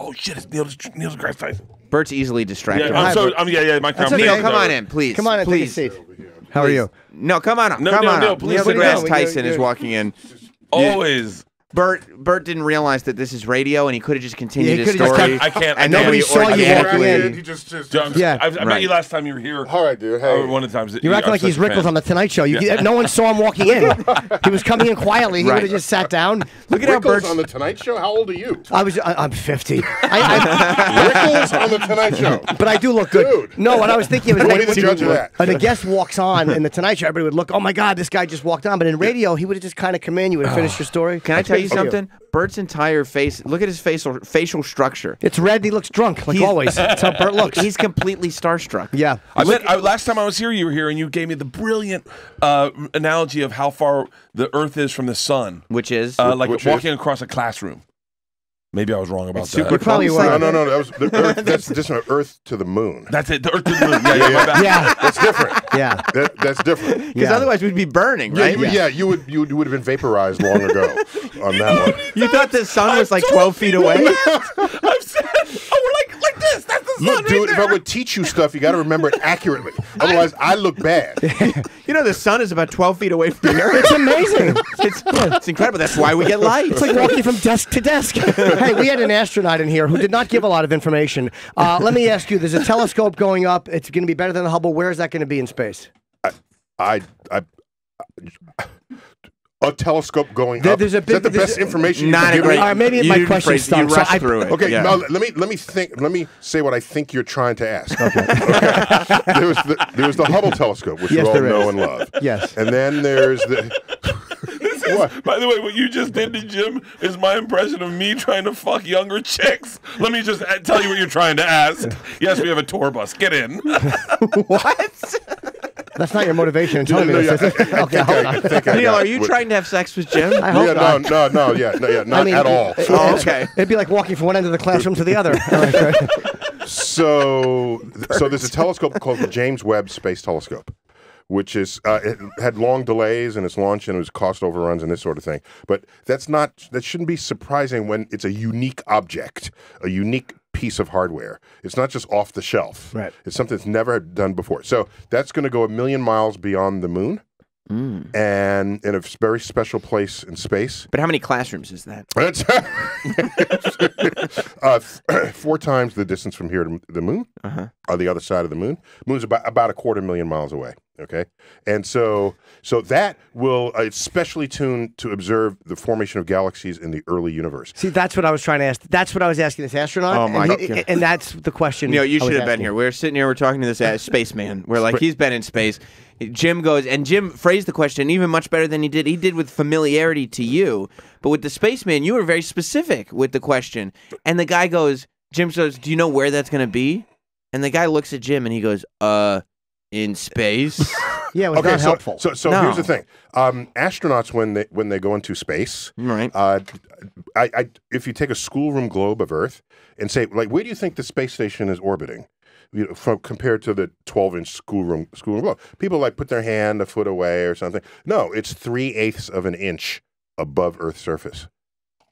Oh shit! It's Neil deGrasse Tyson. Bert's easily distracted. Yeah, my camera. Neil, come on in, please. Come on in, please. take a seat. How are you? No, come on up. No, come no, on no, up. please. Neil deGrasse Tyson is walking in. Always. Bert didn't realize that this is radio, and he could have just continued his just story. I can't. And nobody saw you walking in. He just Yeah. I met you last time you were here. all right, dude. Hey, One of the times. You're acting like he's Rickles on the Tonight Show. No one saw him walking in. He was coming in quietly. He would have just sat down. Look at how Rickles Bert's on the Tonight Show. How old are you? I'm 50. Rickles on the Tonight Show. But I do look good. Dude. No, what I was thinking was What are the judge of that? when a guest walks on in the Tonight Show, everybody would look, oh my God, this guy just walked on. But in radio, he would have just kind of come in. You would have finished your story. Can I tell you something? Bert's entire face, look at his facial structure. It's red. He looks drunk, like always. That's how Bert looks. He's completely starstruck. Yeah. Last time I was here, you were here, and you gave me the brilliant analogy of how far the Earth is from the sun. Which is? Like walking across a classroom. Maybe I was wrong about that. You probably were. No. That was the Earth. That's just from Earth to the moon. That's it. The Earth to the moon. Yeah. Yeah. That's different. Yeah. That's different. Because otherwise we'd be burning, right? You would have been vaporized long ago on that one. You thought the sun was like 12 feet away? I've said, we're like this. That's the sun. Look, dude, if I would teach you stuff, you got to remember it accurately. Otherwise, I look bad. You know the sun is about 12 feet away from the earth. It's amazing. It's incredible. That's why we get light. It's like walking from desk to desk. Hey, we had an astronaut in here who did not give a lot of information. Let me ask you, there's a telescope going up. It's going to be better than the Hubble. Where is that going to be in space? A telescope going up. There's a big, is that the best information you not can a give great. me? All right, maybe my question stunk. You rushed through it. Okay, yeah. now let me think. Let me say what I think you're trying to ask. Okay. There was the Hubble telescope, which Yes, you all there know is. and love. Yes. And then there's the. What? By the way, what you just did to Jim is my impression of me trying to fuck younger chicks. Let me just tell you what you're trying to ask. Yes, we have a tour bus. Get in. What? That's not your motivation in telling me this, is it? Okay, hold on. Neil, are you trying to have sex with Jim? I hope not. No, not at all. Oh, okay. It'd be like walking from one end of the classroom to the other. All right, great. So there's a telescope called the James Webb Space Telescope, which is it had long delays in its launch and it was cost overruns and this sort of thing. But that shouldn't be surprising when it's a unique object, a unique piece of hardware. It's not just off the shelf. Right. It's something that's never done before. So that's going to go 1 million miles beyond the moon. And in a very special place in space. But how many classrooms is that? It's 4 times the distance from here to the moon, on the other side of the moon. Moon's about 250,000 miles away. Okay, and so that will it's specially tuned to observe the formation of galaxies in the early universe. See, that's what I was trying to ask. That's what I was asking this astronaut. Oh, my God. And that's the question. You know, you I was should have been asking. here. We're sitting here, we're talking to this spaceman. We're like, he's been in space. Jim goes, and Jim phrased the question even much better than he did. He did with familiarity to you. But with the spaceman, you were very specific with the question. And the guy goes, Jim says, do you know where that's going to be? And the guy looks at Jim and he goes, in space? Yeah, it was not helpful. So No. here's the thing: astronauts when they go into space, Right. If you take a schoolroom globe of Earth and say, like, where do you think the space station is orbiting? You know, compared to the 12-inch schoolroom globe, people like put their hand a foot away or something. No, it's 3/8 of an inch above Earth's surface.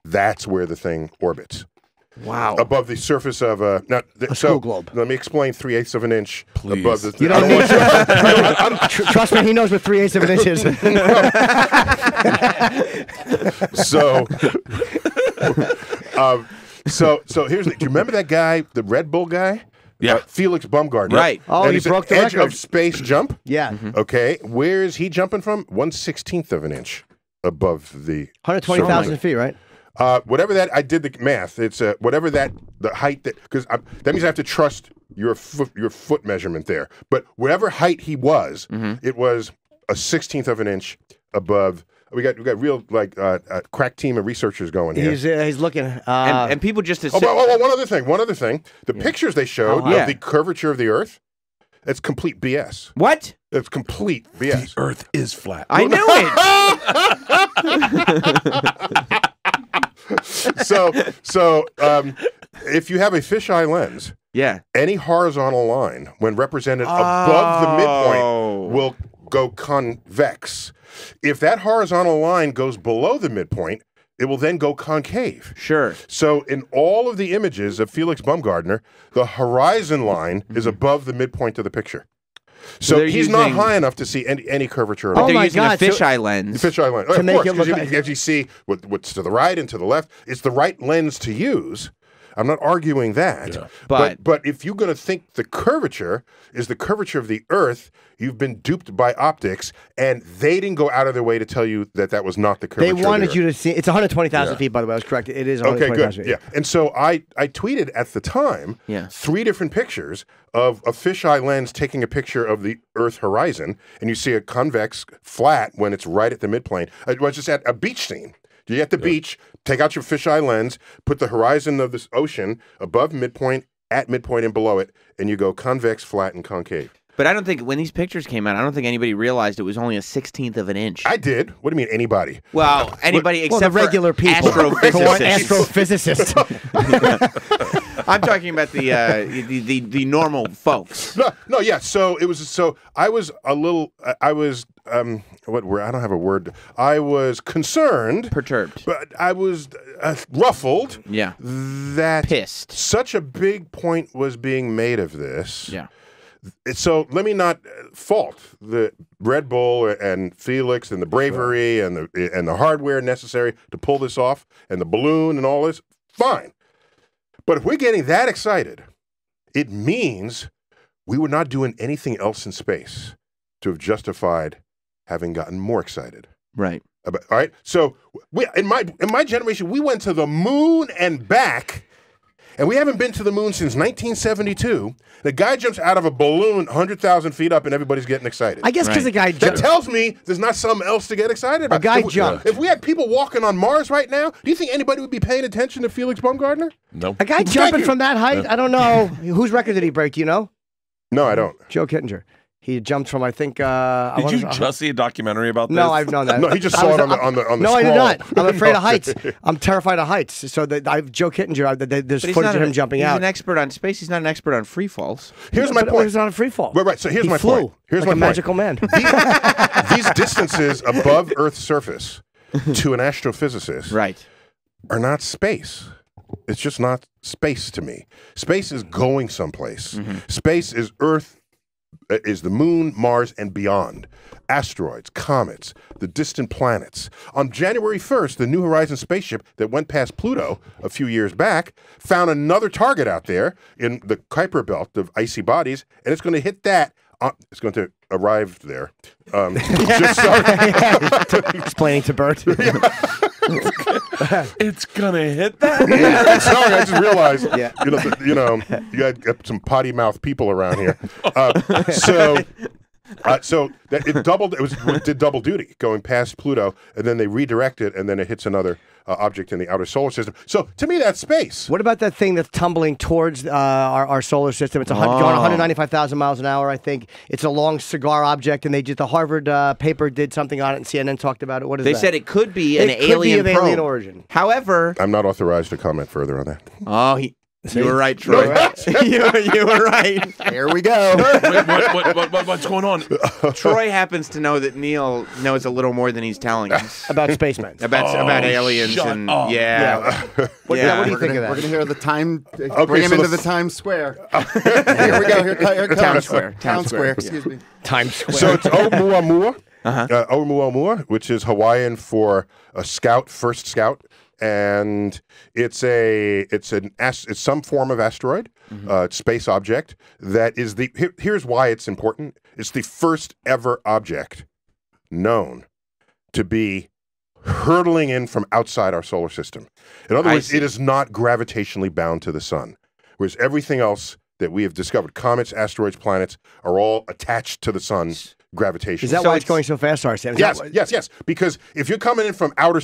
That's where the thing orbits. Wow. Above the surface of a school globe. Let me explain 3/8 of an inch Please. above the. You don't need to. Trust me, he knows what 3/8 of an inch is. So here's do you remember that guy, the Red Bull guy? Yeah. Felix Baumgartner. Right. Oh, And he he's broke the edge record. of space jump. Yeah. Okay, where is he jumping from? 1/16 of an inch above the 120,000 feet, right? whatever that I did the math. It's whatever the height that because that means I have to trust your foot measurement there. But whatever height he was, it was a 1/16 of an inch above. We got real crack team of researchers going here. He's looking, and people just assume. One other thing. The pictures they showed of the curvature of the Earth, it's complete BS. What? It's complete BS. The Earth is flat. I knew it. So if you have a fisheye lens, any horizontal line, when represented above the midpoint, will go convex. If that horizontal line goes below the midpoint, it will then go concave. Sure. So in all of the images of Felix Baumgartner, the horizon line is above the midpoint of the picture. So they're he's not using- high enough to see any curvature at But all. they're my using God, a fisheye lens. Fisheye lens. To Of make course, it look because like- as you see what's to the right and to the left, it's the right lens to use. I'm not arguing that. Yeah. But if you're going to think the curvature is the curvature of the Earth, you've been duped by optics, and they didn't go out of their way to tell you that that was not the curvature. They wanted of the you Earth. to see. It's 120,000 Yeah. feet, by the way. I was correct. It is Okay, 120,000 good. feet. Yeah. And so I tweeted at the time Yeah. 3 different pictures of a fisheye lens taking a picture of the Earth horizon, and you see a convex flat when it's right at the midplane. It was just at a beach scene. You're at the beach, take out your fisheye lens, put the horizon of this ocean above midpoint, at midpoint, and below it, and you go convex, flat, and concave. But I don't think when these pictures came out, I don't think anybody realized it was only a 16th of an inch. I did. What do you mean, anybody? Well, anybody Well, except the regular for people. astrophysicists. Astrophysicists. I'm talking about the normal folks. No, yeah. So it was. So I was a little. I was. What word? I don't have a word. I was concerned, Perturbed. but I was ruffled. Yeah. That Pissed. such a big point was being made of this. Yeah. So let me not fault the Red Bull and Felix and the bravery and the hardware necessary to pull this off and the balloon and all this. Fine. But if we're getting that excited, it means we were not doing anything else in space to have justified having gotten more excited. Right. All right. So in my generation, we went to the moon and back. And we haven't been to the moon since 1972. The guy jumps out of a balloon 100,000 feet up and everybody's getting excited. I guess because the guy That jumped. tells me there's not something else to get excited about. guy If we- jumped. If we had people walking on Mars right now, do you think anybody would be paying attention to Felix Baumgartner? No. A guy Thank jumping you. from that height? I don't know. Whose record did he break? Do you know? No, I don't. Joe Kittinger. He jumped from, I think. Did you just see a documentary about this? No, I've known that. No, he just I saw was- it on the No, I did scroll. not. I'm afraid of No. heights. I'm terrified of heights. So Joe Kittinger, there's But he's footage not of him jumping he's out. an expert on space. He's not an expert on free falls. Here's my But it point. was on a free fall. Right, so here's He my flew point. Here's like my a point. magical man. These distances above Earth's surface to an astrophysicist Right. are not space. It's just not space to me. Space is going someplace. Space is Earth, is the moon, Mars, and beyond. Asteroids, comets, the distant planets. On January 1st, the New Horizons spaceship that went past Pluto a few years back found another target out there in the Kuiper belt of icy bodies, and it's going to hit that. It's going to arrive there. Just so, Explaining to Bert. It's gonna hit that. Sorry, I just realized. Yeah. You got some potty mouth people around here. So that it doubled. It did double duty going past Pluto, and then they redirect it, and then it hits another object in the outer solar system. So to me, that's space. What about that thing that's tumbling towards our solar system? It's going 195,000 miles an hour, I think. It's a long cigar object, and the Harvard paper did something on it, and CNN talked about it. What is They that? said it could be an It could be alien of probe. alien origin. However, I'm not authorized to comment further on that. you were right, Troy. you were right. Here we go. Wait, what's going on? Troy happens to know that Neil knows a little more than he's telling us About spacemen. about aliens shut and up. yeah. What do you think of We're that? gonna hear the time. Bring so him into the- the Times Square. Here we go. Here it comes. Town Square. Town Square. Excuse me. Times Square. So it's Oumuamua, Oumuamua, which is Hawaiian for a scout, first scout, and it's some form of asteroid, space object that is here's why it's important. It's the first ever object known to be hurtling in from outside our solar system. In other words, it is not gravitationally bound to the sun, whereas everything else that we have discovered, comets, asteroids, planets, are all attached to the sun gravitationally. Is that why it's going so fast, Sam? Yes. Because if you're coming in from outer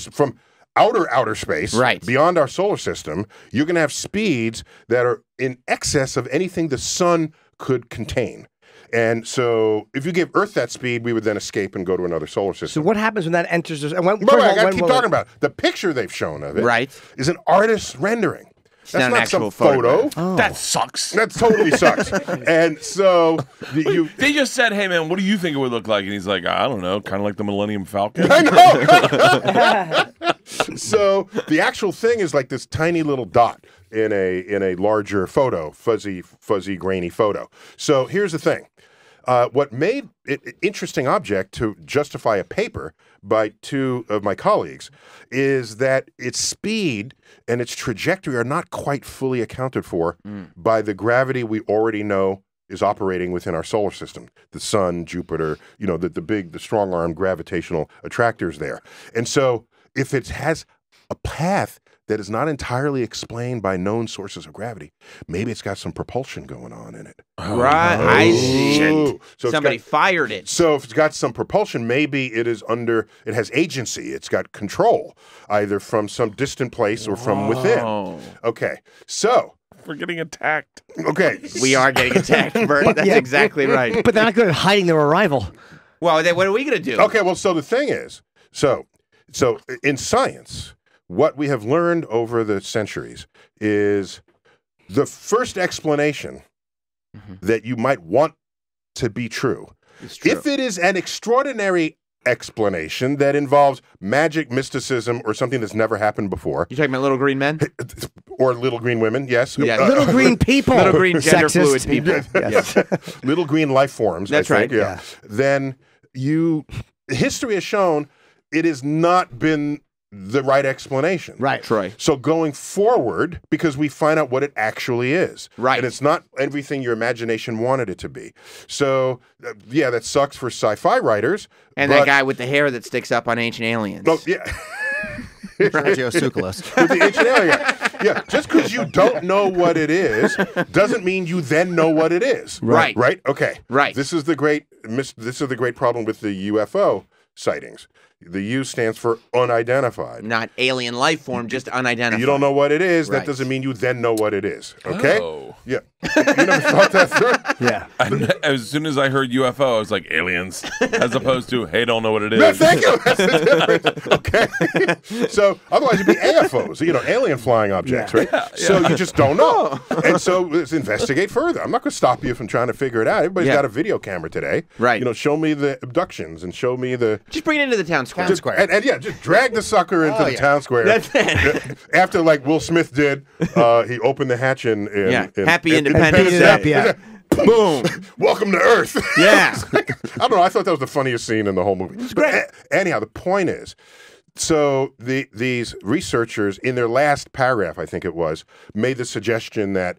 space, Right. beyond our solar system, you're going to have speeds that are in excess of anything the sun could contain. And so, if you give Earth that speed, we would then escape and go to another solar So system. what happens when that enters us? And when, But I got to keep talking about it. The picture they've shown of it Right. is an artist's rendering. not an some actual photo. photograph. That sucks. That totally sucks. And so They just said, "Hey, man, what do you think it would look like?" And he's like, "I don't know, kind of like the Millennium Falcon." I know. So the actual thing is like this tiny little dot in a larger photo, fuzzy, grainy photo. So here's the thing. What made it an interesting object to justify a paper by two of my colleagues is that its speed and its trajectory are not quite fully accounted for by the gravity we already know is operating within our solar system. The sun, Jupiter, the strong-arm gravitational attractors there. And so if it has a path that is not entirely explained by known sources of gravity, maybe it's got some propulsion going on in it. Right. I see. So Somebody fired it. So if it's got some propulsion, maybe it has agency. It's got control, either from some distant place or from within. Okay, so. We're getting attacked. Okay. We are getting attacked, Bert. That's exactly right. But they're not good at hiding their arrival. Well, then what are we going to do? Okay, well, so the thing is, so in science, what we have learned over the centuries is the first explanation that you might want to be true. If it is an extraordinary explanation that involves magic, mysticism, or something that's never happened before. You talking about little green men? Or little green women, yes. Yeah. Little green people. Little green gender Sexist. fluid people. Yes. Little green life forms. That's I think, right. Yeah. Then history has shown it has not been the right explanation. Right. Troy. So going forward, because we find out what it actually is. Right. And it's not everything your imagination wanted it to be. So, yeah, that sucks for sci-fi writers. And that guy with the hair that sticks up on Ancient Aliens. Oh, yeah. Tracheosuchilus. With the ancient alien. Yeah, just because you don't know what it is doesn't mean you then know what it is. Right. Right? Okay. Right. This is the great problem with the UFO sightings. The U stands for unidentified. Not alien life form, just unidentified. You don't know what it is. Right. That doesn't mean you then know what it is. Okay? Oh. Yeah. You never thought that through? Yeah. As soon as I heard UFO, I was like, aliens, as opposed to, hey, don't know what it is. No, thank you. That's the difference. Okay. So otherwise it'd be AFOs, alien flying objects, right? So you just don't know. And so let's investigate further. I'm not going to stop you from trying to figure it out. Everybody's got a video camera today. Right. Show me the abductions and show me the... Just bring it into the town square. And just drag the sucker into the town square. That's it. After, like Will Smith did, he opened the hatch in Happy Independence Day. Yeah. Boom. Welcome to Earth. Yeah. I don't know. I thought that was the funniest scene in the whole movie. It's great. Anyhow, the point is, so these researchers, in their last paragraph, I think it was, made the suggestion that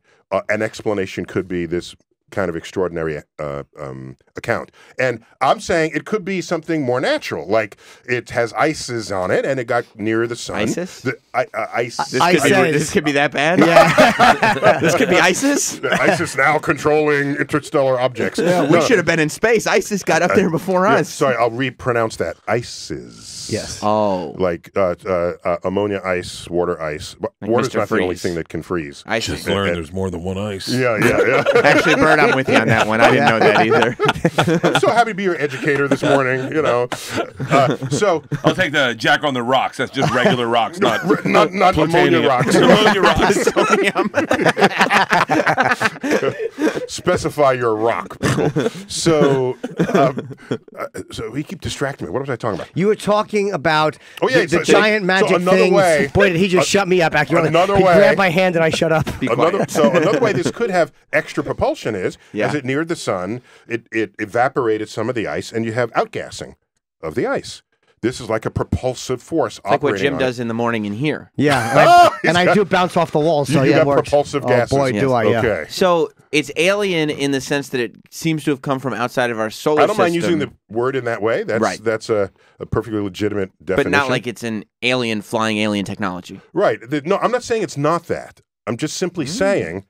an explanation could be this kind of extraordinary account. And I'm saying it could be something more natural, like it has ISIS on it and it got near the sun. ISIS? ISIS. This could be that bad? Yeah. This could be ISIS? ISIS now controlling interstellar objects. We should have been in space. ISIS got up there before us. Sorry, I'll repronounce that. ISIS. Yes. Oh. Like ammonia ice, water ice. Like Water's Mr. not the only Freeze. thing that can freeze. I see. Just learned there's more than one ice. Yeah. Actually, Bert, I'm with you on that one. I didn't know that either. I'm so happy to be your educator this morning, So I'll take the Jack on the rocks. That's just regular rocks, not not ammonia plutonium. rocks. Ammonia rocks. Specify your rock, people. So we keep distracting me. What was I talking about? You were talking about the so giant magic another things. way- Boy, did he just shut me up accurately. Another he way- grabbed my hand and I shut up. Another way this could have extra propulsion is, Yeah. as it neared the sun, it evaporated some of the ice, and you have outgassing of the ice. This is like a propulsive force Like what operating Jim on does in the morning in here. Yeah, he's and I got- do bounce off the walls, so You yeah, it got works. propulsive Oh gases. boy, do I, yeah. Okay. So it's alien in the sense that it seems to have come from outside of our solar I don't system. mind using the word in that way. That's Right. That's a perfectly legitimate definition. But not like it's an alien flying alien technology. Right. No, I'm not saying it's not that. I'm just simply saying,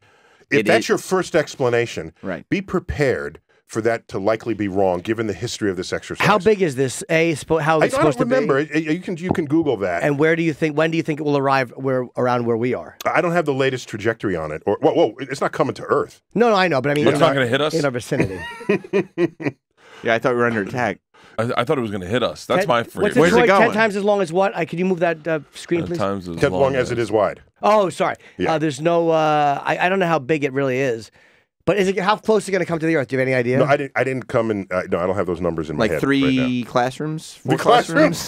if It that's is. your first explanation, Right. be prepared for that to likely be wrong, given the history of this exercise. How big is this? How I it's don't supposed remember. to be? You can Google that. And where do you think? When do you think it will arrive? Around where we are? I don't have the latest trajectory on it. Or whoa, it's not coming to Earth. No, I know, but I mean, It's not going to hit us? in our vicinity. Yeah, I thought we were under attack. I thought it was going to hit us. That's my phrase. What's Where's it Troy, 10 going? times as long as what? Could you move that screen, please? Times as As long as it is wide. Oh, sorry. Yeah. There's no. I don't know how big it really is, But how close is it going to come to the Earth? Do you have any idea? No, I didn't come in. No, I don't have those numbers in my Like head. 3 right classrooms, 4 The classrooms?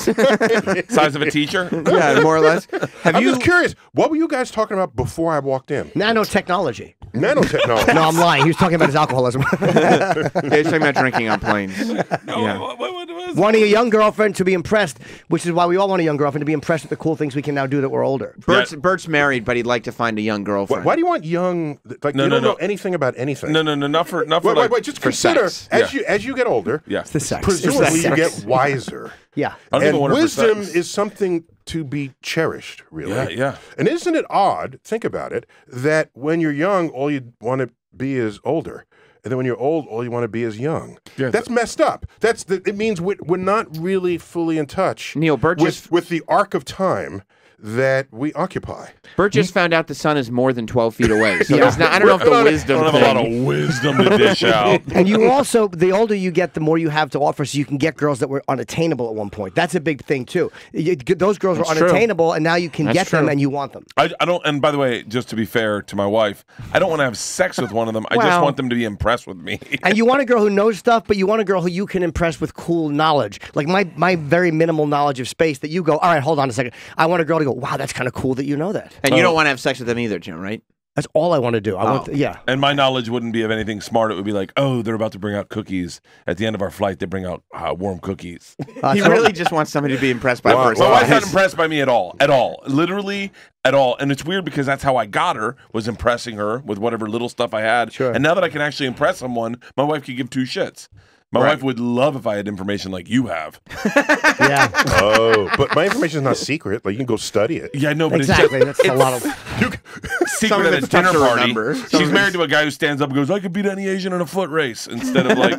Size of a teacher. yeah, more or less. Have I'm you? just curious. What were you guys talking about before I walked in? Nanotechnology. Nanotechnology. No, I'm lying. He was talking about his alcoholism. Yeah, he's talking about drinking on planes. No, Yeah. what was Wanting a young girlfriend to be impressed, which is why we all want a young girlfriend to be impressed with the cool things we can now do that we're older. Bert's married, but he'd like to find a young girlfriend. Why do you want young? Like No, you no, don't no. know anything about anything. No, not for Wait. Just for consider sex. as you get older. Yeah. The sex. Presumably, It's the you sex. get wiser. Yeah. I don't even And want it for wisdom sex. is something to be cherished, really. Yeah, yeah. And isn't it odd, think about it, that when you're young, all you want to be is older. And then when you're old, all you want to be is young. Yeah, That's messed up. It means we're not really fully in touch Neil, Bert just with the arc of time that we occupy. Bert just found out the sun is more than 12 feet away. So Yeah. there's not, I don't know if the I wisdom don't have a lot thing. of wisdom to dish out. And you also, the older you get, the more you have to offer, so you can get girls that were unattainable at one point. That's a big thing, too. Those girls That's were true. unattainable, and now you can That's get them true. and you want them. I don't. And by the way, just to be fair to my wife, I don't want to have sex with one of them. I just Well- want them to be impressed with me. And you want a girl who knows stuff, but you want a girl who you can impress with cool knowledge. Like my very minimal knowledge of space that you go, all right, hold on a second. I want a girl to go, wow, that's kind of cool that you know that. And you don't want to have sex with them either, Jim, right? That's all I want to do. I want, Oh. yeah. And my knowledge wouldn't be of anything smart. It would be like, oh, they're about to bring out cookies. At the end of our flight, they bring out warm cookies. He really just wants somebody to be impressed by Wow. first My wife's class. not impressed by me at all. Literally at all. And it's weird because that's how I got her, was impressing her with whatever little stuff I had. Sure. And now that I can actually impress someone, my wife could give two shits. My wife would love if I had information like you have. Yeah. Oh, but my information is not secret. Like you can go study it. Yeah, I know, but Exactly. it's That's a lot of. just secret Some of at a it's tough dinner to party. remember. Some She's of married to a guy who stands up and goes, I could beat any Asian in a foot race, instead of like,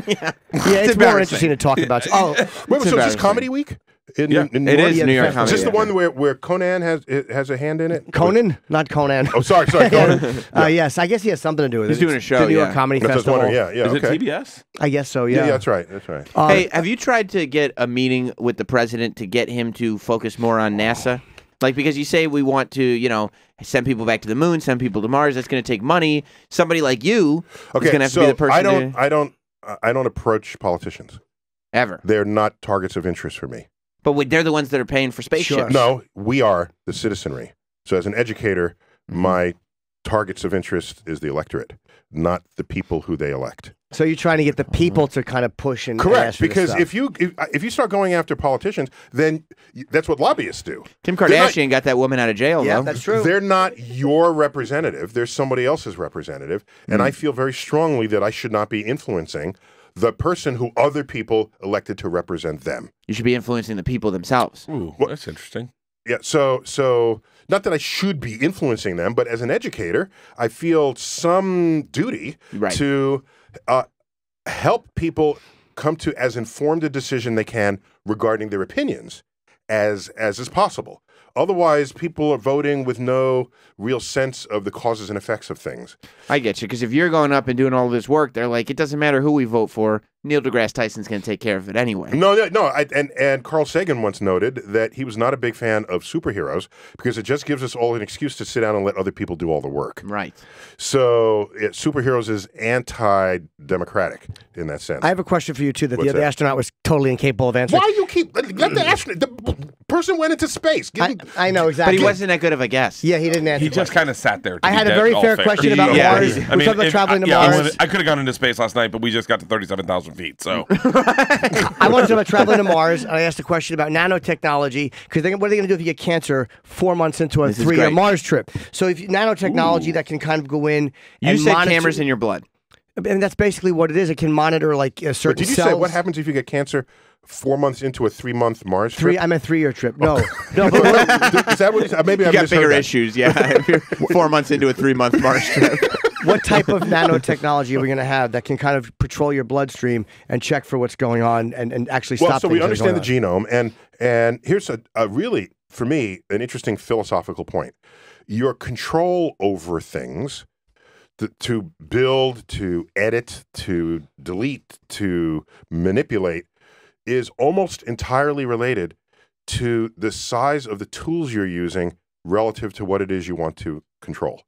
Yeah, it's more embarrassing. interesting to talk about. Oh, Wait, so it's embarrassing. just Comedy Week? In Yeah. New It York? is Yeah, New York is Comedy. Is this the Week. one where Conan has a hand in it? Conan? Not Conan. Oh, sorry, Conan. Yes, I guess he has something to do with He's it. doing a It's show, The New York yeah. Comedy That's what I was Festival. wondering. Yeah, is okay. it TBS? I guess so, Yeah, yeah. that's right. That's right. Hey, have you tried to get a meeting with the president to get him to focus more on NASA? Like, because you say we want to, send people back to the moon, send people to Mars. That's going to take money. Somebody like you is Okay, going to have so to be the person I don't approach politicians. ever. They're not targets of interest for me. But they're the ones that are paying for spaceships. Sure. No, we are the citizenry. So as an educator, my targets of interest is the electorate, not the people who they elect. So you're trying to get the people to kind of push and ask Correct, for this because stuff. if you start going after politicians, then that's what lobbyists do. Kim They're not- Kardashian got that woman out of jail, Yeah, though. that's true. They're not your representative. They're somebody else's representative. And I feel very strongly that I should not be influencing the person who other people elected to represent them. You should be influencing the people themselves. Ooh, that's interesting. Yeah, so not that I should be influencing them, but as an educator, I feel some duty Right. to help people come to as informed a decision they can regarding their opinions as is possible. Otherwise, people are voting with no real sense of the causes and effects of things. I get you, because if you're going up and doing all this work, they're like, it doesn't matter who we vote for. Neil deGrasse Tyson's going to take care of it anyway. No. And Carl Sagan once noted that he was not a big fan of superheroes because it just gives us all an excuse to sit down and let other people do all the work. Right. So superheroes is anti-democratic in that sense. I have a question for you, too, that What's the other that? astronaut was totally incapable of answering. Why you keep let the astronaut? The person went into space. Give me- I know, But exactly. he wasn't that good of a guest. Yeah, he didn't answer. He the just question. kind of sat there. To I be had a dead, very all fair fair. question about Yeah, Mars. he- We talked about traveling to Mars. I could have gone into space last night, but we just got to 37,000 feet. So I wanted to talk about traveling to Mars, and I asked a question about nanotechnology, because what are they going to do if you get cancer 4 months into a This is 3-year great. Mars trip? So if nanotechnology that can kind of go in You and said monitor, cameras in your blood. and that's basically what it is. It can monitor like certain But did you cells. say what happens if you get cancer 4 months into a 3-month Mars trip? I'm a 3-year trip. No, no. But Is that what you said? Maybe I You got misheard bigger that. issues, yeah. If you're 4 months into a 3-month Mars trip. what type of nanotechnology are we going to have that can kind of patrol your bloodstream and check for what's going on and actually stop? Well, so we things that are understand the going genome, and here's a really, for me, an interesting philosophical point. Your control over things, to build, to edit, to delete, to manipulate, is almost entirely related to the size of the tools you're using relative to what it is you want to control.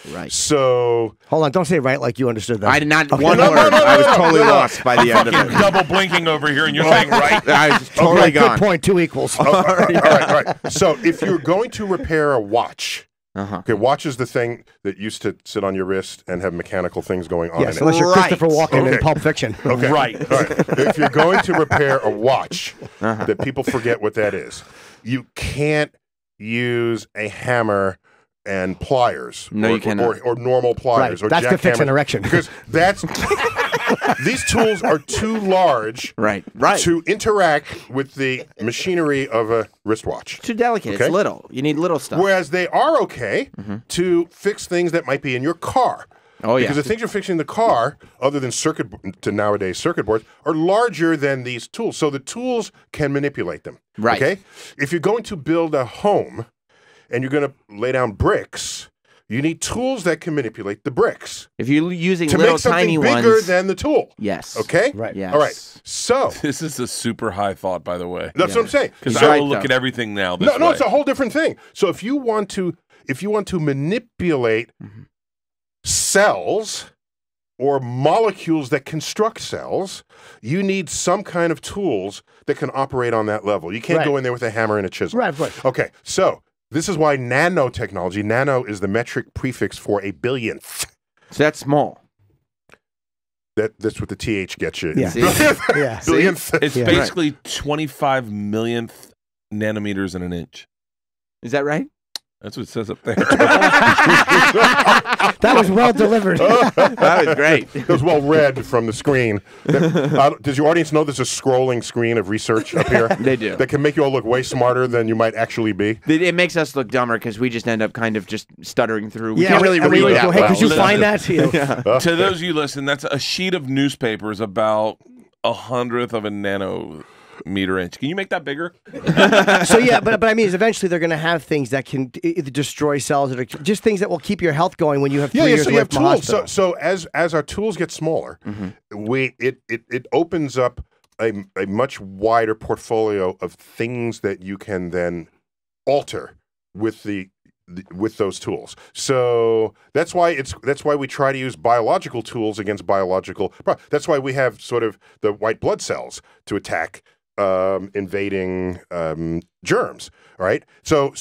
Right. So Hold on, don't say right like you understood that. I did not one No, word. no, no, I was no, totally no. lost by the end of Fucking it. double blinking over here, and you're saying right. I was totally Right, gone. good point. 2 equals. all right. So if you're going to repair a watch, Uh-huh. okay, watch is the thing that used to sit on your wrist and have mechanical things going on Yes, in it. unless you're Right. Christopher Walken Okay. in Pulp Fiction. Okay. Right. All right. If you're going to repair a watch, that people forget what that is, you can't use a hammer and pliers. No, or, you cannot. Or normal pliers. Right. Or That's to fix jackhammers. an erection. Because that's these tools are too large Right. to interact with the machinery of a wristwatch. Too delicate. Okay. It's little. You need little stuff. Whereas they are okay to fix things that might be in your car. Oh, yeah. Because the things you're fixing in the car, other than nowadays circuit boards, are larger than these tools. So the tools can manipulate them. Right. Okay? If you're going to build a home and you're going to lay down bricks, you need tools that can manipulate the bricks If you're using to little make something tiny bigger ones, than the tool. yes. Okay? Right. Yes. All right. So This is a super high thought, by the way. that's what I'm saying. Because So- I Right, will look though. at everything now. This No, way. it's a whole different thing. So if you want to manipulate cells or molecules that construct cells, you need some kind of tools that can operate on that level. You can't Right. go in there with a hammer and a chisel. Right, of course. Okay, so this is why nanotechnology, nano is the metric prefix for a billionth. So that's small. That's what the TH gets you. Yeah. See? Yeah. Billionth. It's Yeah. basically 25 millionth nanometers in an inch. Is that right? That's what it says up there. That was well delivered. That was great. It was well read from the screen. Does your audience know there's a scrolling screen of research up here? They do. That can make you all look way smarter than you might actually be. It makes us look dumber because we just end up kind of just stuttering through. We Yeah, can't really and we read would that go, hey, well. could you Listen. find that? You know, To those of you listen, that's a sheet of newspapers about 1/100th of a nanometer inch. Can you make that bigger? So yeah, but I mean, is eventually they're going to have things that can either destroy cells or just things that will keep your health going when you have 3 years So you away have from the tools. hospital. So as our tools get smaller, it opens up a much wider portfolio of things that you can then alter with with those tools. So that's why we try to use biological tools against biological. That's why we have sort of the white blood cells to attack invading germs, right? So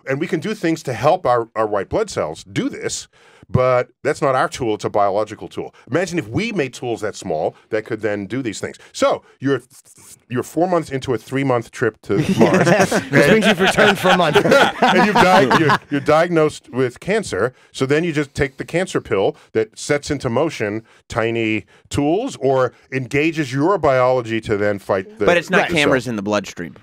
and we can do things to help our white blood cells do this, but that's not our tool, it's a biological tool. Imagine if we made tools that small that could then do these things. So you're 4 months into a 3-month trip to Mars. This means you've returned for a month. And you're diagnosed with cancer, so then you just take the cancer pill that sets into motion tiny tools or engages your biology to then fight the But it's not the cameras cell. in the bloodstream.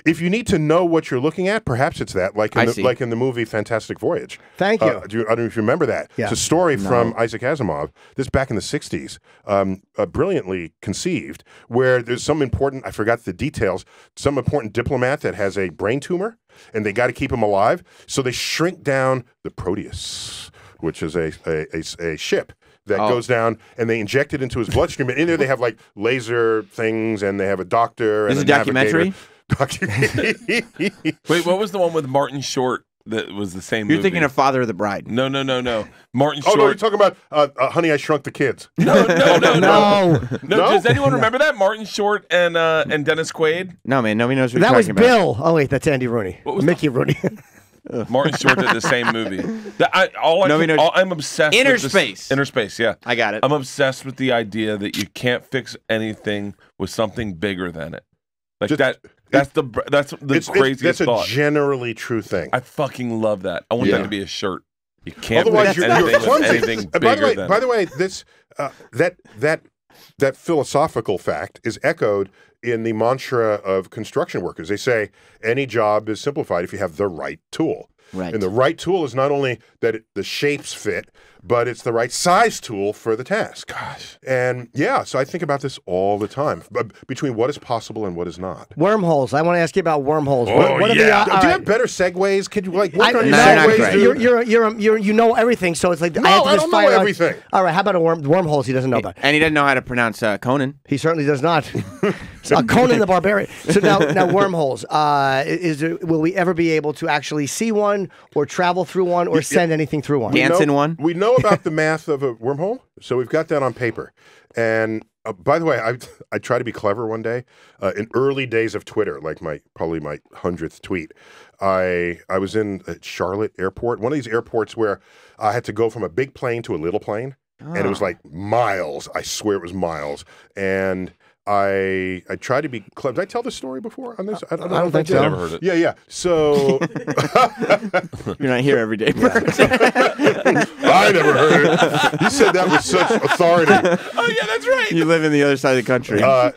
If you need to know what you're looking at, perhaps it's that, like I see. in the movie Fantastic Voyage. Thank you. I don't know if you remember that. Yeah. It's a story from Isaac Asimov. This back in the 60s, brilliantly conceived, where there's some important, I forgot the details, some important diplomat that has a brain tumor, and they got to keep him alive. So they shrink down the Proteus, which is a ship that goes down, and they inject it into his bloodstream. And in there they have like laser things, and they have a doctor. This and is a navigator. documentary? Wait, what was the one with Martin Short that was the same You're movie? thinking of Father of the Bride. No. Martin Oh, Short. no, you're talking about Honey, I Shrunk the Kids. No. No, Does anyone remember that? Martin Short and Dennis Quaid? No, man. Nobody knows what that you're was talking about. Bill. Oh wait, that's Andy Rooney. was Mickey Rooney. Martin Short did the same movie. I'm obsessed Inner with this- Space. Inner Space, yeah. I got it. I'm obsessed with the idea that you can't fix anything with something bigger than it. Like Just- that's the craziest That's thought. a generally true thing. I fucking love that. I want that to be a shirt. You can't Otherwise, fix you're anything with clumsy. anything And by bigger than the it. way, this that philosophical fact is echoed in the mantra of construction workers. They say any job is simplified if you have the right tool. Right. And the right tool is not only that the shapes fit, but it's the right size tool for the task. Gosh. And yeah, so I think about this all the time between what is possible and what is not. Wormholes. I want to ask you about wormholes. Oh, what are yeah. the, Do you have better segues? Could you work on your No, not segues? great. dude? You know everything, so it's like No, I have to I just don't know fire out- everything. All right, how about wormholes? He doesn't know about. And he doesn't know how to pronounce Conan. He certainly does not. Conan the Barbarian. So now wormholes. Will we ever be able to actually see one? one, or travel through one, or send anything through one? Dance in one? We know about the math of a wormhole, so we've got that on paper. And by the way, I try to be clever one day. In early days of Twitter, like probably my 100th tweet, I was in Charlotte Airport, one of these airports where I had to go from a big plane to a little plane, and it was like miles. I swear it was miles. And I tried to be clever. Did I tell this story before on this? I don't think so. I never heard it. Yeah. So You're not here every day, Bert. I never heard it. You said that with such authority. Oh yeah, that's right. You live in the other side of the country. I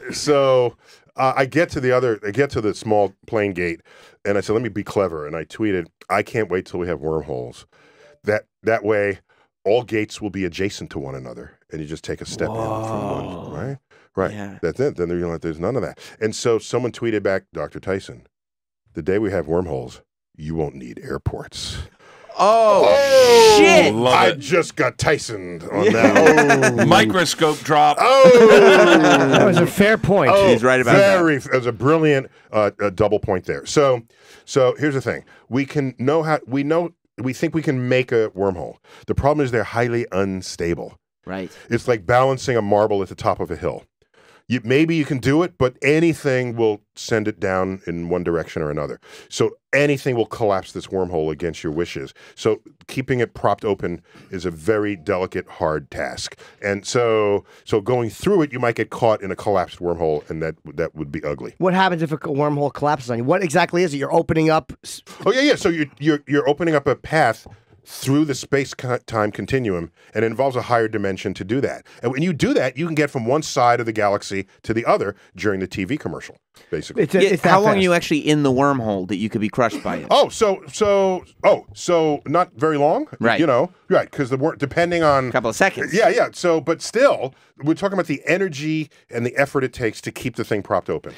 get to the small plane gate, and I said, "Let me be clever." And I tweeted, "I can't wait till we have wormholes. That way, all gates will be adjacent to one another, and you just take a step in from one, right? Right. Yeah. That's it. Then there's none of that." And so someone tweeted back, "Dr. Tyson, the day we have wormholes, you won't need airports." Oh, shit! Love I it. just got Tysoned on that. Microscope drop. That was a fair point. He's right about that. It was a brilliant double point there. So here's the thing: we think we can make a wormhole. The problem is they're highly unstable. Right. It's like balancing a marble at the top of a hill. Maybe you can do it, but anything will send it down in one direction or another. So anything will collapse this wormhole against your wishes. So keeping it propped open is a very delicate, hard task. And so going through it, you might get caught in a collapsed wormhole, and that would be ugly. What happens if a wormhole collapses on you? What exactly is it? You're opening up. Oh yeah. So you're opening up a path through the space-time continuum, and it involves a higher dimension to do that. And when you do that, you can get from one side of the galaxy to the other during the TV commercial, basically. It's that How long are fast. you actually in the wormhole that you could be crushed by it? So not very long, Right. right? Because depending on A couple of seconds. Yeah. So, but still, we're talking about the energy and the effort it takes to keep the thing propped open.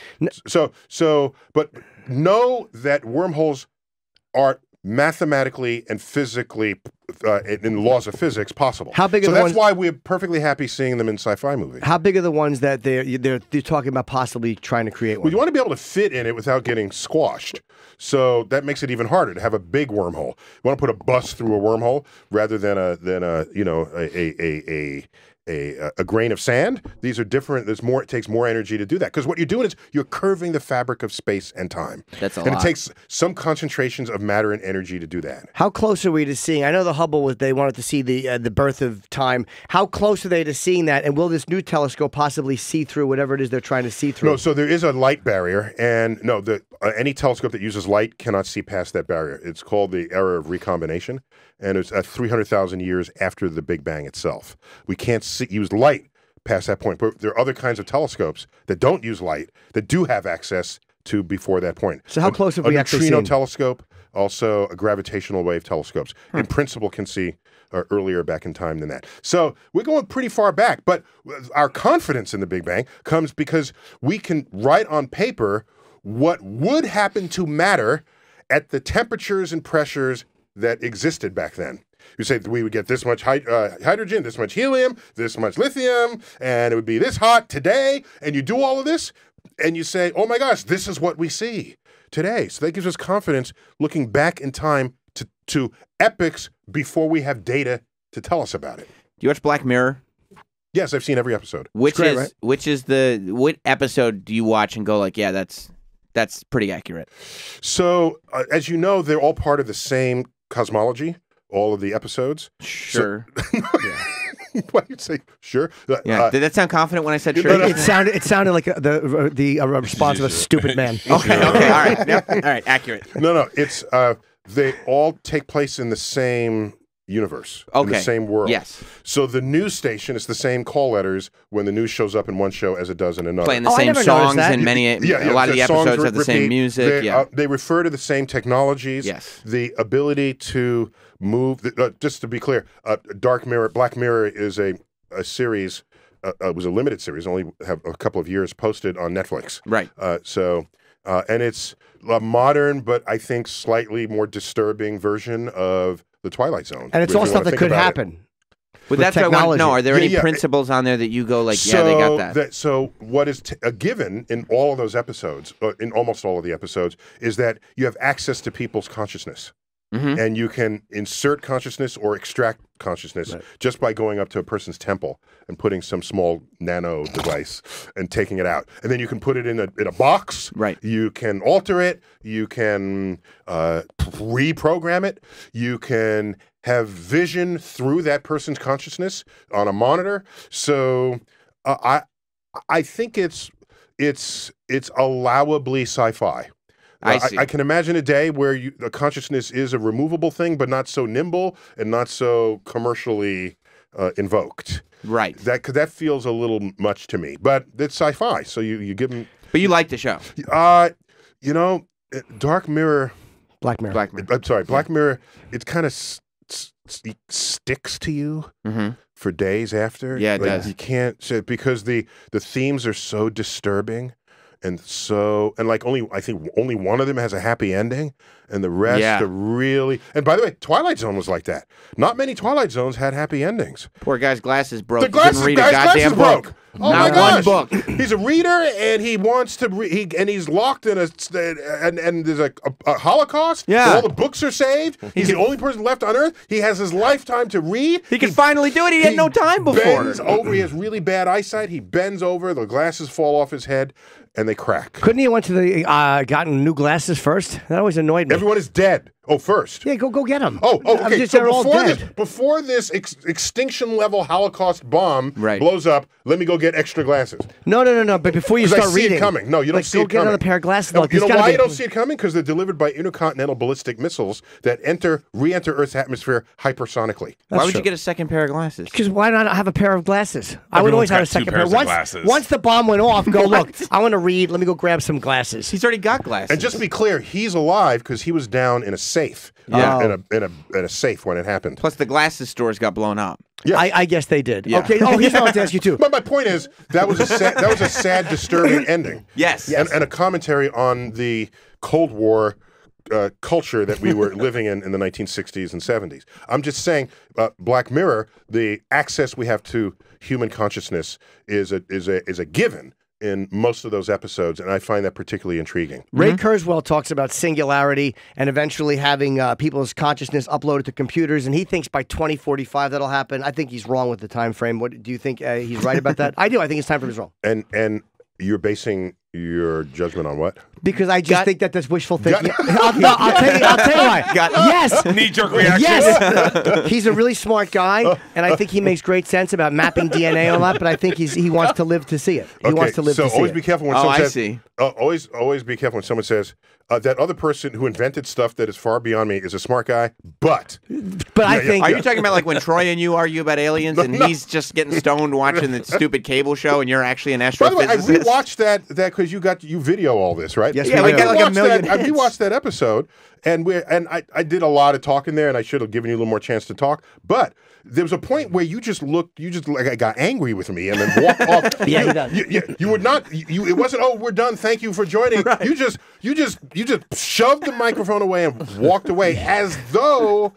But know that wormholes are mathematically and physically, in the laws of physics, possible. How big are so the that's ones- why we're perfectly happy seeing them in sci-fi movies. How big are the ones that they're talking about possibly trying to create one? Well, you want to be able to fit in it without getting squashed. So that makes it even harder to have a big wormhole. You want to put a bus through a wormhole rather than a grain of sand. These are different. It takes more energy to do that, because what you're doing is you're curving the fabric of space and time. That's a and lot. it takes some concentrations of matter and energy to do that. How close are we to seeing? I know the Hubble they wanted to see the birth of time. How close are they to seeing that? And will this new telescope possibly see through whatever it is they're trying to see through? No, so there is a light barrier, and no, any telescope that uses light cannot see past that barrier. It's called the era of recombination, and it's 300,000 years after the Big Bang itself. We can't use light past that point, but there are other kinds of telescopes that don't use light that do have access to before that point. So how close have we actually neutrino seen? telescope, also a gravitational wave telescopes, in principle can see earlier back in time than that. So we're going pretty far back, but our confidence in the Big Bang comes because we can write on paper what would happen to matter at the temperatures and pressures that existed back then. You say we would get this much hydrogen, this much helium, this much lithium, and it would be this hot today, and you do all of this, and you say, oh my gosh, this is what we see today. So that gives us confidence looking back in time to epochs before we have data to tell us about it. Do you watch Black Mirror? Yes, I've seen every episode. What great, episode do you watch and go like, yeah, that's pretty accurate? So, as you know, they're all part of the same cosmology, all of the episodes. Sure. Why do you say sure? Yeah. Did that sound confident when I said no, sure? no. It sounded like the response of a stupid man. Okay. All right. Yep. All right. Accurate. No. It's they all take place in the same universe, in the same world. Yes. So the news station is the same call letters when the news shows up in one show as it does in another. Playing the Oh, I same never noticed songs that. and a lot of the songs episodes have the same repeat. music. They refer to the same technologies. Yes. The ability to move. Just to be clear, Black Mirror is a series. It was a limited series. Only have a couple of years posted on Netflix. Right. And it's a modern, but I think slightly more disturbing version of the Twilight Zone. And it's if all you stuff wanna that think could about it. happen. But with that's what I want to technology. know. Are there any Yeah. principles on there that you go like, yeah, they got that? So what is a given in all of those episodes, in almost all of the episodes, is that you have access to people's consciousness. and you can insert consciousness or extract consciousness just by going up to a person's temple and putting some small nano device and taking it out. And then you can put it in a box. Right. You can alter it. You can reprogram it. You can have vision through that person's consciousness on a monitor. So I think it's allowably sci-fi. I see. I can imagine a day where the consciousness is a removable thing, but not so nimble and not so commercially invoked. Right. That feels a little much to me, but it's sci-fi, so you give them. But you like the show. You know, Dark Mirror. Black Mirror. Black Mirror. I'm sorry, Black Mirror. It kind of sticks to you for days after. Yeah, it does. You can't say because the themes are so disturbing. And I think only one of them has a happy ending, and the rest are really. And by the way, Twilight Zone was like that. Not many Twilight Zones had happy endings. Poor guy's glasses broke. The He couldn't read a goddamn book. broke. Oh Not my gosh! one book. He's a reader, and he wants to. And he's locked in and there's a Holocaust. Yeah. Where all the books are saved. He's the only person left on Earth. He has his lifetime to read. He can finally do it. He had no time before. Bends over. He has really bad eyesight. He bends over. The glasses fall off his head, and they crack. Couldn't he have went to the gotten new glasses first? That always annoyed me. Everyone is dead. Oh, first. Yeah, go get them. Oh, okay. Just, So they're all dead. before this extinction level Holocaust bomb Right. blows up, let me go get extra glasses. No. But before you 'Cause start I see reading, it coming. No, you don't see go it get coming. another pair of glasses. No, Look, you know there's gotta why be- you don't see it coming? Because they're delivered by intercontinental ballistic missiles that re-enter Earth's atmosphere hypersonically. Why would you get a second pair of glasses? Because why not have a pair of glasses? I would always Everyone's have a got two second pair. pairs of glasses. Once the bomb went off, go look. I want to read. Let me go grab some glasses. He's already got glasses. And just to be clear, he's alive because he was down in a safe. Yeah. In a safe when it happened. Plus, the glasses stores got blown up. Yeah. I guess they did. Yeah. Okay. Oh, here's what I want to ask you too. But my point is that was a sad, disturbing ending. Yes. And a commentary on the Cold War culture that we were living in the 1960s and 70s. I'm just saying, Black Mirror, the access we have to human consciousness is a given in most of those episodes, and I find that particularly intriguing. Ray Kurzweil talks about singularity and eventually having people's consciousness uploaded to computers, and he thinks by 2045 that'll happen. I think he's wrong with the time frame. What do you think? He's right about that? I do. I think his time frame is wrong. And you're basing your judgment on what? Because I just think that that's wishful thinking. I'll tell you why. Yes. Knee-jerk reaction. Yes. He's a really smart guy, and I think he makes great sense about mapping DNA and all that, but I think he wants to live to see it. He wants to live to see always it. be careful when Oh, someone I says, see. Always be careful when someone says, that other person who invented stuff that is far beyond me is a smart guy, but... But I think... Are you talking about like when Troy and you argue about aliens and he's just getting stoned watching the stupid cable show and you're actually an By the way, I astrophysicist? rewatched that because you video all this, right? Yes, Yeah, we got like a million I hits. rewatched that episode, and I did a lot of talking there, and I should have given you a little more chance to talk, but there was a point where you just like got angry with me and then walked off. Yeah, he does. You would not. It wasn't. Oh, we're done. Thank you for joining. Right. You just shoved the microphone away and walked away as though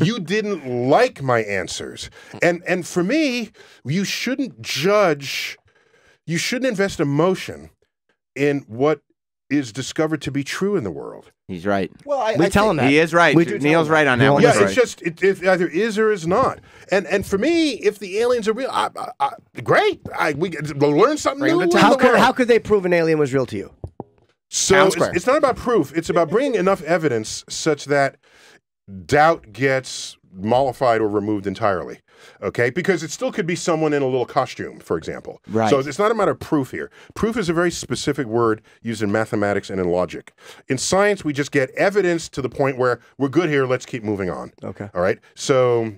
you didn't like my answers. And for me, you shouldn't judge. You shouldn't invest emotion in what is discovered to be true in the world. He's right. Well, We tell him that. He is right. We do tell Neil's him right that. on that one. Yeah, Troy. it's just it either is or is not. And for me, if the aliens are real, great. We'll learn something new. in the world. How could they prove an alien was real to you? So it's not about proof. It's about bringing enough evidence such that doubt gets mollified or removed entirely. Okay? Because it still could be someone in a little costume, for example. Right. So it's not a matter of proof here. Proof is a very specific word used in mathematics and in logic. In science, we just get evidence to the point where we're good here, let's keep moving on. Okay. All right? So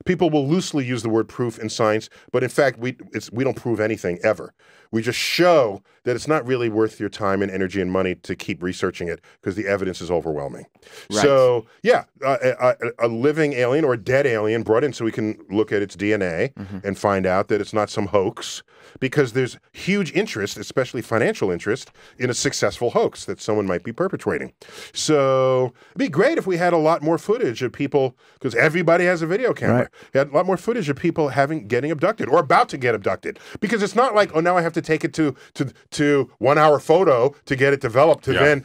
people will loosely use the word proof in science, but in fact, we don't prove anything ever. We just show that it's not really worth your time and energy and money to keep researching it because the evidence is overwhelming. Right. So, yeah, a living alien or a dead alien brought in so we can look at its DNA and find out that it's not some hoax because there's huge interest, especially financial interest, in a successful hoax that someone might be perpetrating. So it'd be great if we had a lot more footage of people, because everybody Everybody has a video camera. You had a lot more footage of people getting abducted or about to get abducted, because it's not like, oh, now I have to take it to 1 hour photo to get it developed to then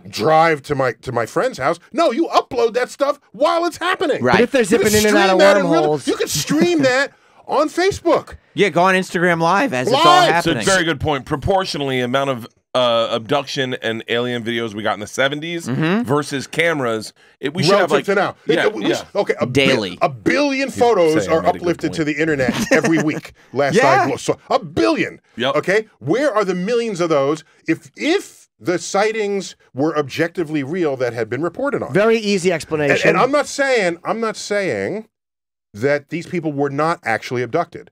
drive to my friend's house. No, you upload that stuff while it's happening. Right. But if they're zipping in and out of wormholes, you could stream that on Facebook. Yeah, go on Instagram Live as it's all Live. happening. It's a very good point. Proportionally, amount of abduction and alien videos we got in the 70s versus cameras, we should have like to now. Okay, daily. A billion photos are uplifted to the internet every week. Last I looked, so a billion. Yep. Okay, where are the millions of those? If the sightings were objectively real that had been reported on. Very easy explanation. And I'm not saying that these people were not actually abducted.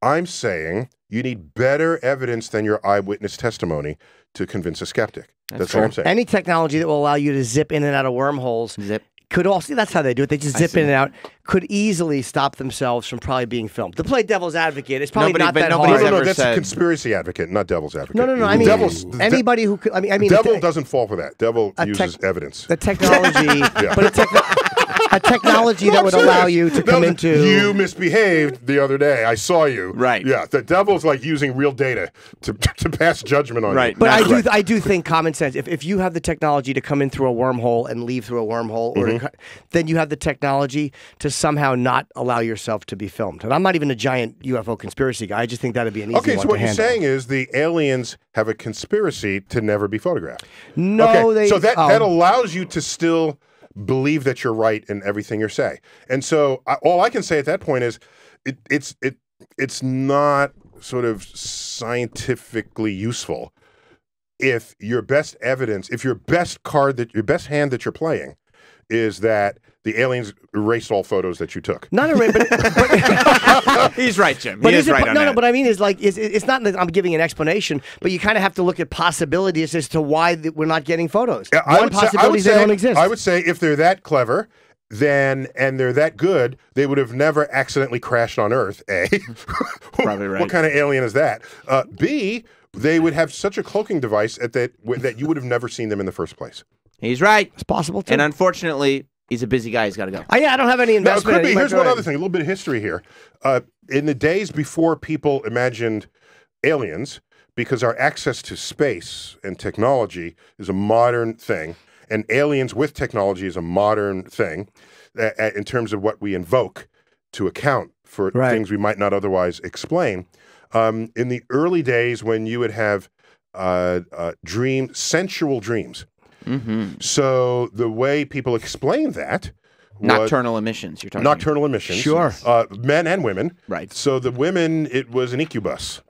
I'm saying you need better evidence than your eyewitness testimony to convince a skeptic. That's what I'm saying. Any technology that will allow you to zip in and out of wormholes could also, that's how they do it. They just zip in and out, could easily stop themselves from probably being filmed. To play devil's advocate, it's probably not that hard. No, that's a conspiracy advocate, not devil's advocate. No. I mean, anybody who could, I mean, devil doesn't fall for that. Devil uses evidence. The technology, but a technology that would allow you to come into. You misbehaved the other day. I saw you. Right. Yeah. The devil's like using real data to pass judgment on you. But I do think common sense. If you have the technology to come in through a wormhole and leave through a wormhole, or then you have the technology to somehow not allow yourself to be filmed. And I'm not even a giant UFO conspiracy guy. I just think that'd be an easy one to handle. Okay, so what you're saying is the aliens have a conspiracy to never be photographed. No, so that allows you to still believe that you're right in everything you're saying. And so all I can say at that point is it's not sort of scientifically useful if your best evidence, if your best hand that you're playing is that the aliens erased all photos that you took. Not erased, but he's right, Jim. But he is right on that. No, but I mean, it's not that I'm giving an explanation, but you kind of have to look at possibilities as to why we're not getting photos. One possibility is they don't exist. I would say if they're that clever, and they're that good, they would have never accidentally crashed on Earth. A, probably right. What kind of alien is that? B, they would have such a cloaking device that you would have never seen them in the first place. He's right. It's possible too. And unfortunately, he's a busy guy. He's got to go. I don't have any investment. Now, it could be. Here's one other thing. A little bit of history here. In the days before people imagined aliens, because our access to space and technology is a modern thing, and aliens with technology is a modern thing, in terms of what we invoke to account for things we might not otherwise explain. In the early days, when you would have sensual dreams. So the way people explain that was nocturnal emissions. You're talking nocturnal emissions. Sure. Men and women. Right. So the women, it was an incubus.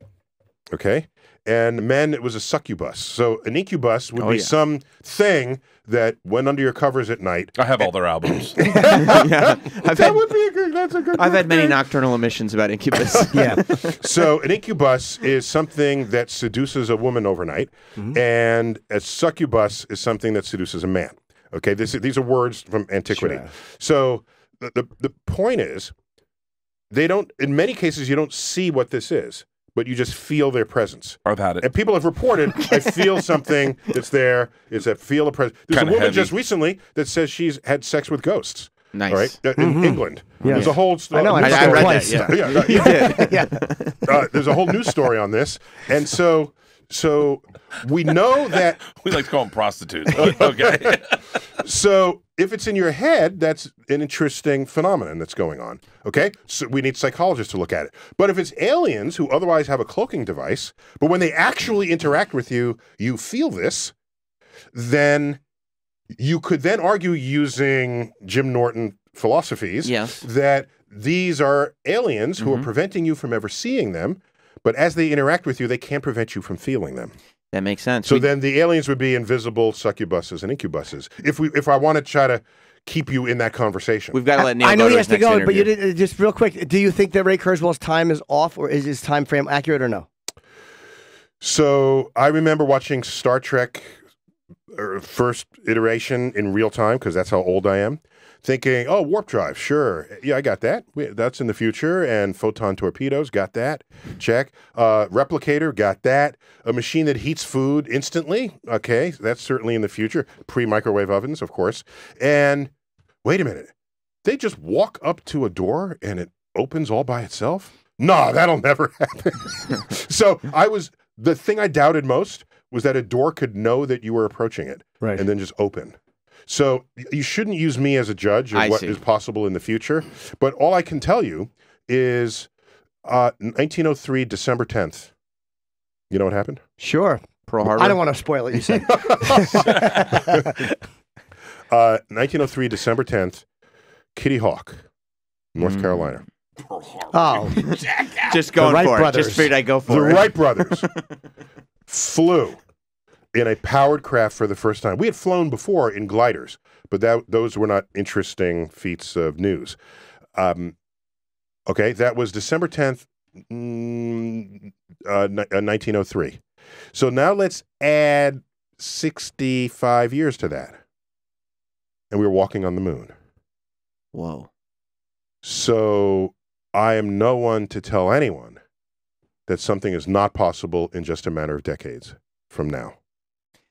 Okay. And men, it was a succubus. So an incubus would be some thing that went under your covers at night. I have all their albums. That would be a good. That's a good. I've had many nocturnal emissions about incubus. So an incubus is something that seduces a woman overnight, and a succubus is something that seduces a man. Okay, these are words from antiquity. Sure. So the point is, they don't. In many cases, you don't see what this is, but you just feel their presence. I've had it. And people have reported, I feel something that's there. It's a feel of presence. There's Kinda a woman heavy. just recently that says she's had sex with ghosts. Nice. All right, in England. There's a whole story. I know. I read that. Yeah. There's a whole news story on this, and so we know that. We like to call them prostitutes. Okay. So if it's in your head, that's an interesting phenomenon that's going on. Okay, so we need psychologists to look at it. But if it's aliens who otherwise have a cloaking device, but when they actually interact with you, you feel this, then you could then argue using Jim Norton philosophies that these are aliens who are preventing you from ever seeing them, but as they interact with you, they can't prevent you from feeling them. That makes sense. So then the aliens would be invisible succubuses and incubuses. If I want to try to keep you in that conversation. We've got to let Neil I know go he to has his to next go, but you interview. did, just real quick, do you think that Ray Kurzweil's time is off, or is his time frame accurate or no? So I remember watching Star Trek first iteration in real time, because that's how old I am, thinking, oh, warp drive, sure. Yeah, I got that. That's in the future. And photon torpedoes, got that. Check. Replicator, got that. A machine that heats food instantly. Okay, that's certainly in the future. Pre-microwave ovens, of course. And wait a minute. they just walk up to a door and it opens all by itself? No, that'll never happen. So the thing I doubted most was that a door could know that you were approaching it Right. and then just open. So you shouldn't use me as a judge of what is possible in the future. But all I can tell you is 1903, December 10th. You know what happened? Sure. Pearl Harbor. I don't want to spoil it, you said. 1903, December 10th, Kitty Hawk, North Carolina. Oh, Just going Wright for it. brothers. Just figured I'd go The for it. Wright brothers flew in a powered craft for the first time. We had flown before in gliders, but those were not interesting feats of news. Okay, that was December 10th, 1903. So now let's add 65 years to that. And we were walking on the moon. Whoa. So I am no one to tell anyone that something is not possible in just a matter of decades from now.